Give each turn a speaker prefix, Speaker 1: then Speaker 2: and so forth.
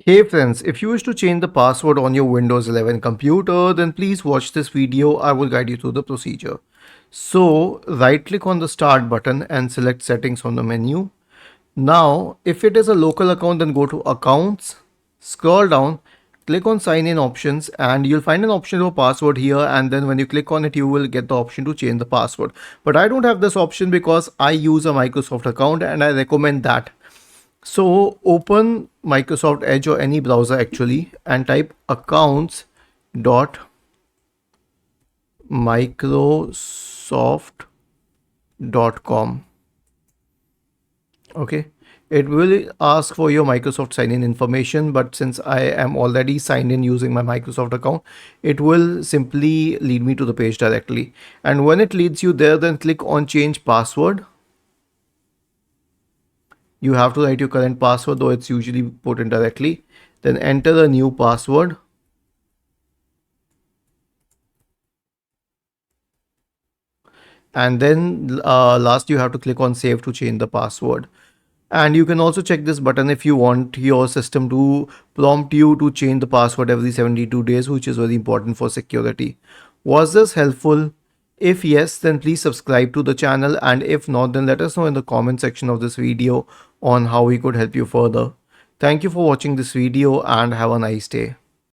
Speaker 1: Hey friends, if you wish to change the password on your Windows 11 computer, then please watch this video. I will guide you through the procedure. So, right click on the start button and select settings from the menu. Now, if it is a local account, then go to accounts, scroll down, click on sign in options, and you'll find an option for password here. And then when you click on it, you will get the option to change the password. But I don't have this option because I use a Microsoft account and I recommend that. So open Microsoft Edge or any browser actually and type accounts.microsoft.com. Okay, it will ask for your Microsoft sign in information, but since I am already signed in using my Microsoft account, it will simply lead me to the page directly. And when it leads you there, then click on change password. You have to write your current password, though it's usually put in directly. Then enter a new password. And then last you have to click on save to change the password. And you can also check this button if you want your system to prompt you to change the password every 72 days, which is very important for security. Was this helpful? If yes, then please subscribe to the channel, and if not, then let us know in the comment section of this video on how we could help you further. Thank you for watching this video and have a nice day.